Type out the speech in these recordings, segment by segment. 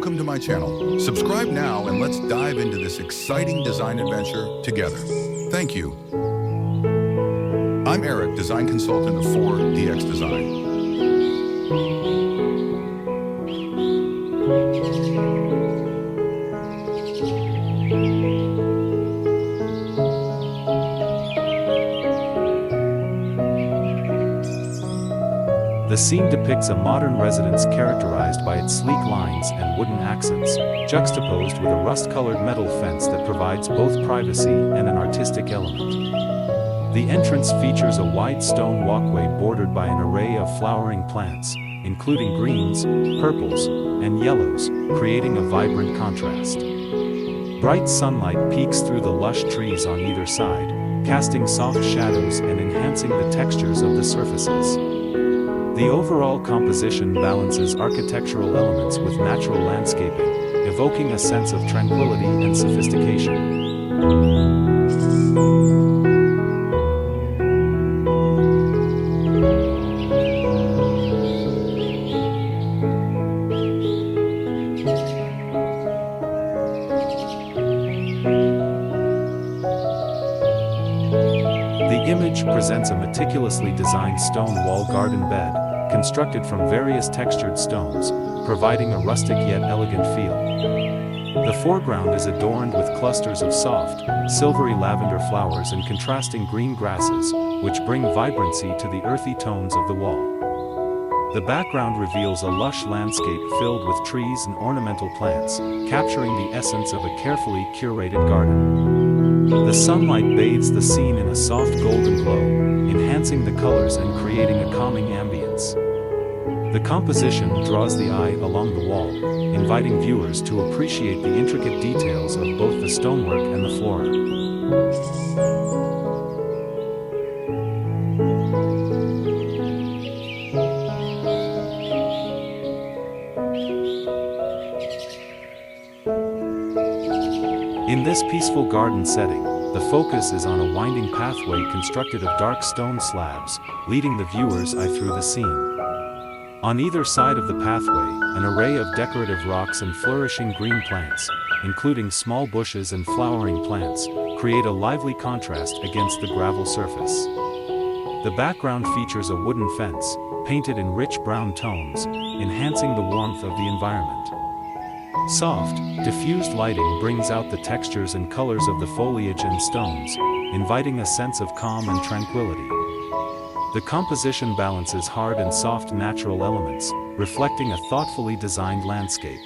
welcome to my channel. Subscribe now and let's dive into this exciting design adventure together. Thank you. I'm Eric, design consultant of DX Design. The scene depicts a modern residence characterized by its sleek lines and wooden accents, juxtaposed with a rust-colored metal fence that provides both privacy and an artistic element. The entrance features a wide stone walkway bordered by an array of flowering plants, including greens, purples, and yellows, creating a vibrant contrast. Bright sunlight peeks through the lush trees on either side, casting soft shadows and enhancing the textures of the surfaces. The overall composition balances architectural elements with natural landscaping, evoking a sense of tranquility and sophistication. The image presents a meticulously designed stone wall garden bed, constructed from various textured stones, providing a rustic yet elegant feel. The foreground is adorned with clusters of soft, silvery lavender flowers and contrasting green grasses, which bring vibrancy to the earthy tones of the wall. The background reveals a lush landscape filled with trees and ornamental plants, capturing the essence of a carefully curated garden. The sunlight bathes the scene in a soft golden glow, enhancing the colors and creating a calming ambience. The composition draws the eye along the wall, inviting viewers to appreciate the intricate details of both the stonework and the flora. In this peaceful garden setting, the focus is on a winding pathway constructed of dark stone slabs, leading the viewer's eye through the scene. On either side of the pathway, an array of decorative rocks and flourishing green plants, including small bushes and flowering plants, create a lively contrast against the gravel surface. The background features a wooden fence, painted in rich brown tones, enhancing the warmth of the environment. Soft, diffused lighting brings out the textures and colors of the foliage and stones, inviting a sense of calm and tranquility. The composition balances hard and soft natural elements, reflecting a thoughtfully designed landscape.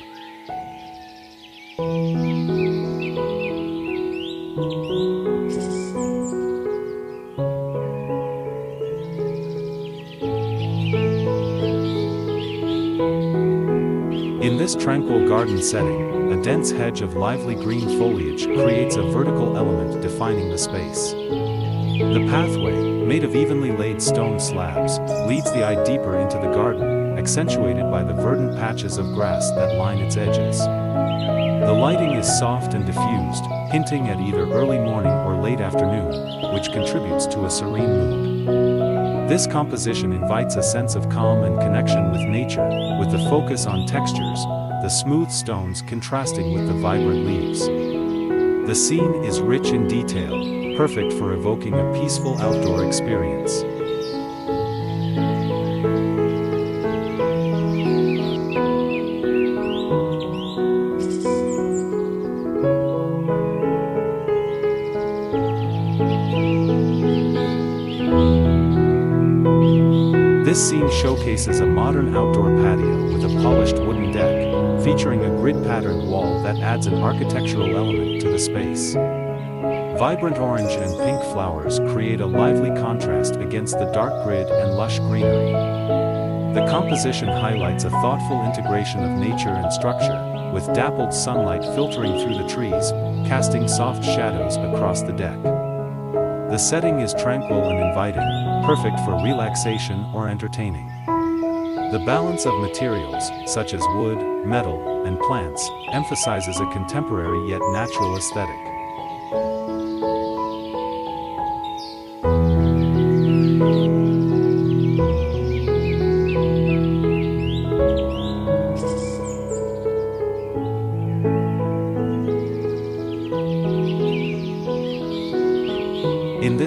In this tranquil garden setting, a dense hedge of lively green foliage creates a vertical element defining the space. The pathway, made of evenly laid stone slabs, leads the eye deeper into the garden, accentuated by the verdant patches of grass that line its edges. The lighting is soft and diffused, hinting at either early morning or late afternoon, which contributes to a serene mood. This composition invites a sense of calm and connection with nature, with the focus on textures, the smooth stones contrasting with the vibrant leaves. The scene is rich in detail, perfect for evoking a peaceful outdoor experience. This scene showcases a modern outdoor patio with a polished wooden deck, featuring a grid-patterned wall that adds an architectural element to the space. Vibrant orange and pink flowers create a lively contrast against the dark grid and lush greenery. The composition highlights a thoughtful integration of nature and structure, with dappled sunlight filtering through the trees, casting soft shadows across the deck. The setting is tranquil and inviting, perfect for relaxation or entertaining. The balance of materials, such as wood, metal, and plants, emphasizes a contemporary yet natural aesthetic.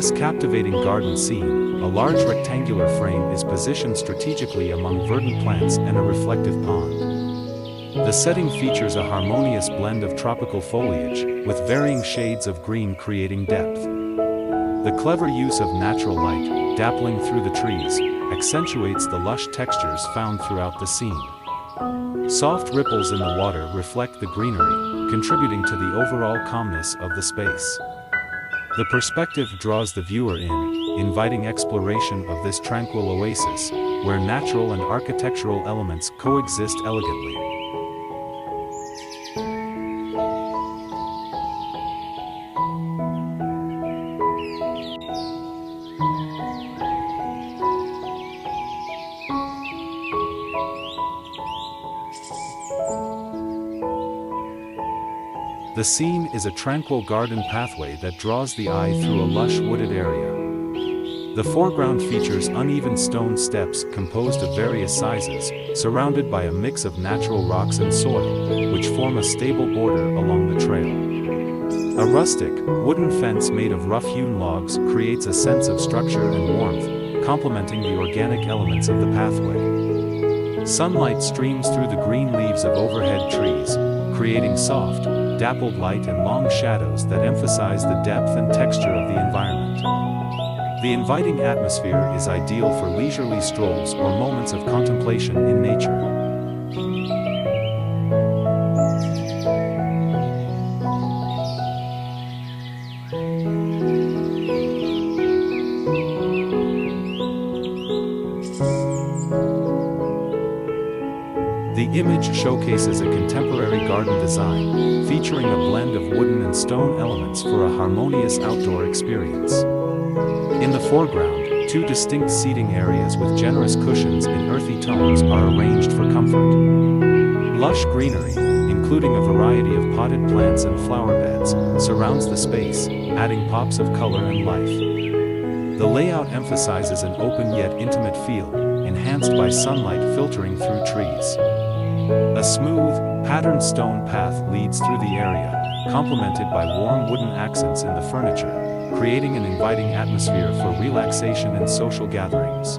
this captivating garden scene, a large rectangular frame is positioned strategically among verdant plants and a reflective pond. The setting features a harmonious blend of tropical foliage, with varying shades of green creating depth. The clever use of natural light, dappling through the trees, accentuates the lush textures found throughout the scene. Soft ripples in the water reflect the greenery, contributing to the overall calmness of the space. The perspective draws the viewer in, inviting exploration of this tranquil oasis, where natural and architectural elements coexist elegantly. The scene is a tranquil garden pathway that draws the eye through a lush wooded area. The foreground features uneven stone steps composed of various sizes, surrounded by a mix of natural rocks and soil, which form a stable border along the trail. A rustic, wooden fence made of rough-hewn logs creates a sense of structure and warmth, complementing the organic elements of the pathway. Sunlight streams through the green leaves of overhead trees, creating soft, dappled light and long shadows that emphasize the depth and texture of the environment. The inviting atmosphere is ideal for leisurely strolls or moments of contemplation in nature. The image showcases a contemporary garden design, featuring a blend of wooden and stone elements for a harmonious outdoor experience. In the foreground, two distinct seating areas with generous cushions in earthy tones are arranged for comfort. Lush greenery, including a variety of potted plants and flower beds, surrounds the space, adding pops of color and life. The layout emphasizes an open yet intimate feel, enhanced by sunlight filtering through trees. A smooth, patterned stone path leads through the area, complemented by warm wooden accents in the furniture, creating an inviting atmosphere for relaxation and social gatherings.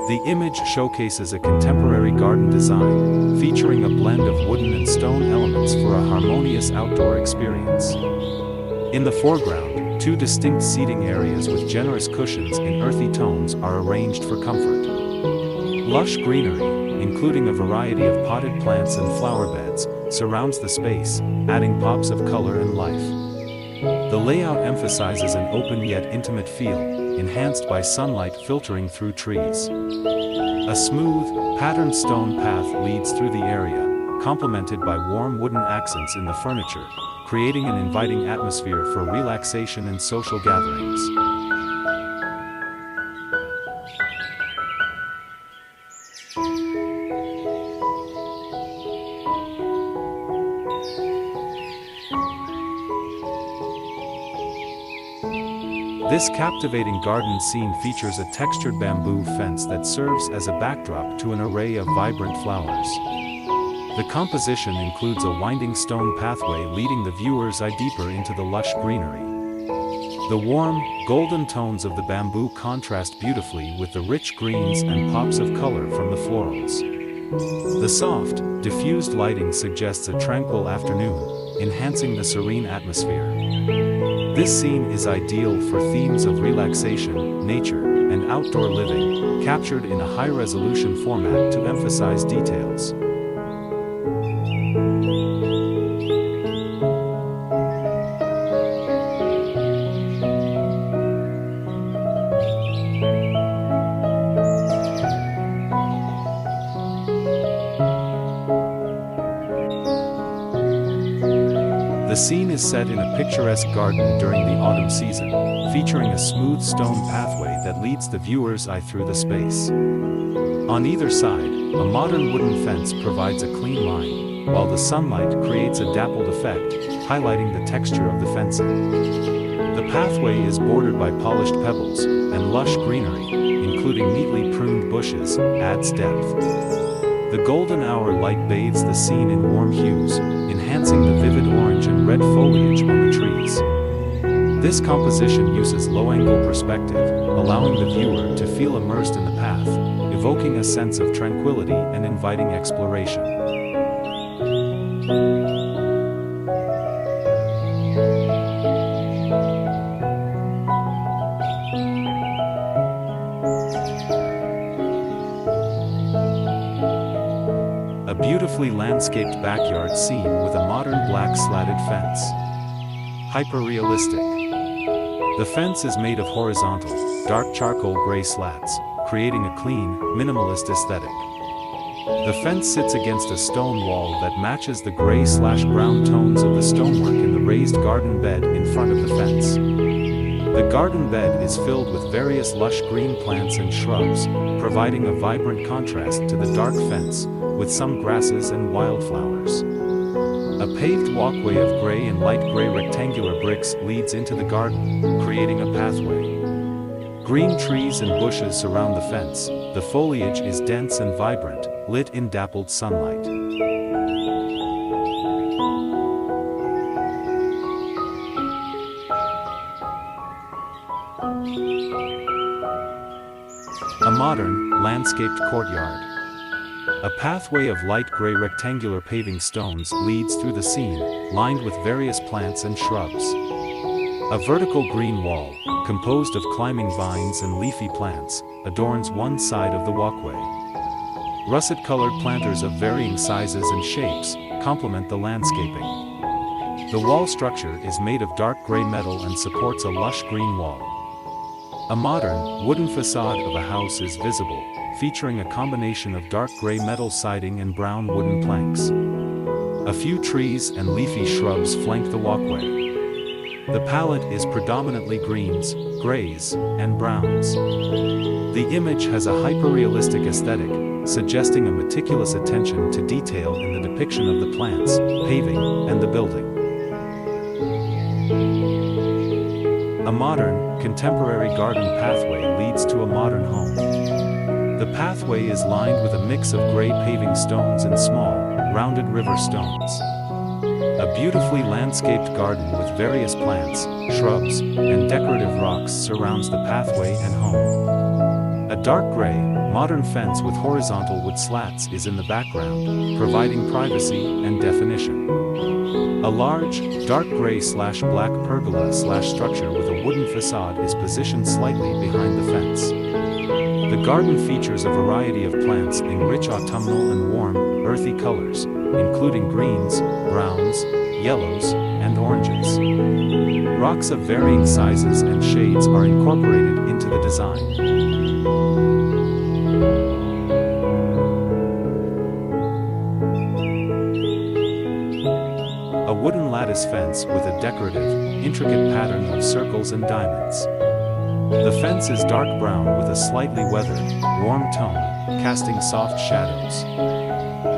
The image showcases a contemporary garden design, featuring a blend of wooden and stone elements for a harmonious outdoor experience. In the foreground, two distinct seating areas with generous cushions in earthy tones are arranged for comfort. Lush greenery, including a variety of potted plants and flower beds, surrounds the space, adding pops of color and life. The layout emphasizes an open yet intimate feel, enhanced by sunlight filtering through trees. A smooth, patterned stone path leads through the area, complemented by warm wooden accents in the furniture, creating an inviting atmosphere for relaxation and social gatherings. This captivating garden scene features a textured bamboo fence that serves as a backdrop to an array of vibrant flowers. The composition includes a winding stone pathway leading the viewer's eye deeper into the lush greenery. The warm, golden tones of the bamboo contrast beautifully with the rich greens and pops of color from the florals. The soft, diffused lighting suggests a tranquil afternoon, enhancing the serene atmosphere. This scene is ideal for themes of relaxation, nature, and outdoor living, captured in a high-resolution format to emphasize details. The scene is set in a picturesque garden during the autumn season, featuring a smooth stone pathway that leads the viewer's eye through the space. On either side, a modern wooden fence provides a clean line, while the sunlight creates a dappled effect, highlighting the texture of the fencing. The pathway is bordered by polished pebbles, and lush greenery, including neatly pruned bushes, adds depth. The golden hour light bathes the scene in warm hues, enhancing the vivid orange and red foliage on the trees. This composition uses low-angle perspective, allowing the viewer to feel immersed in the path, evoking a sense of tranquility and inviting exploration. A beautifully landscaped backyard scene with a modern black slatted fence. Hyperrealistic. The fence is made of horizontal, dark charcoal gray slats, creating a clean, minimalist aesthetic. The fence sits against a stone wall that matches the gray/brown tones of the stonework in the raised garden bed in front of the fence. The garden bed is filled with various lush green plants and shrubs, providing a vibrant contrast to the dark fence, with some grasses and wildflowers. A paved walkway of gray and light gray rectangular bricks leads into the garden, creating a pathway. Green trees and bushes surround the fence. The foliage is dense and vibrant, lit in dappled sunlight. A modern, landscaped courtyard. A pathway of light gray rectangular paving stones leads through the scene, lined with various plants and shrubs. A vertical green wall, composed of climbing vines and leafy plants, adorns one side of the walkway. Russet-colored planters of varying sizes and shapes complement the landscaping. The wall structure is made of dark gray metal and supports a lush green wall. A modern, wooden facade of a house is visible, featuring a combination of dark gray metal siding and brown wooden planks. A few trees and leafy shrubs flank the walkway. The palette is predominantly greens, grays, and browns. The image has a hyperrealistic aesthetic, suggesting a meticulous attention to detail in the depiction of the plants, paving, and the building. A modern, contemporary garden pathway leads to a modern home. The pathway is lined with a mix of gray paving stones and small, rounded river stones. A beautifully landscaped garden with various plants, shrubs, and decorative rocks surrounds the pathway and home. A dark gray, modern fence with horizontal wood slats is in the background, providing privacy and definition. A large, dark gray/black pergola/structure with a wooden facade is positioned slightly behind the fence. The garden features a variety of plants in rich autumnal and warm, earthy colors, including greens, browns, yellows, and oranges. Rocks of varying sizes and shades are incorporated into the design. A wooden lattice fence with a decorative, intricate pattern of circles and diamonds. The fence is dark brown with a slightly weathered, warm tone, casting soft shadows.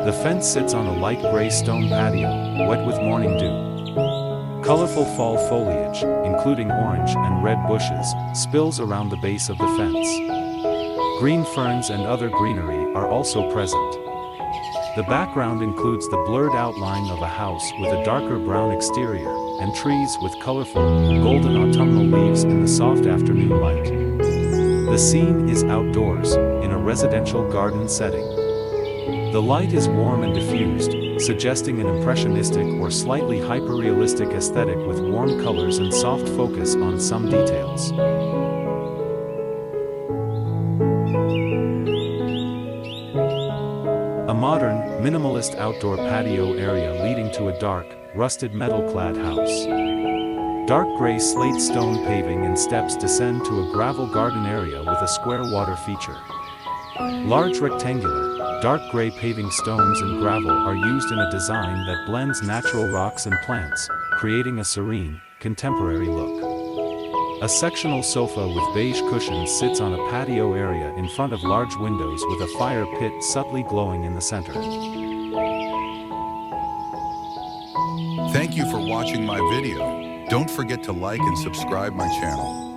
The fence sits on a light gray stone patio, wet with morning dew. Colorful fall foliage, including orange and red bushes, spills around the base of the fence. Green ferns and other greenery are also present. The background includes the blurred outline of a house with a darker brown exterior, and trees with colorful, golden autumnal leaves in the soft afternoon light. The scene is outdoors, in a residential garden setting. The light is warm and diffused, suggesting an impressionistic or slightly hyperrealistic aesthetic with warm colors and soft focus on some details. A modern, minimalist outdoor patio area leading to a dark, rusted metal-clad house. Dark gray slate stone paving and steps descend to a gravel garden area with a square water feature. Large rectangular, dark gray paving stones and gravel are used in a design that blends natural rocks and plants, creating a serene, contemporary look. A sectional sofa with beige cushions sits on a patio area in front of large windows with a fire pit subtly glowing in the center. Thank you for watching my video. Don't forget to like and subscribe my channel.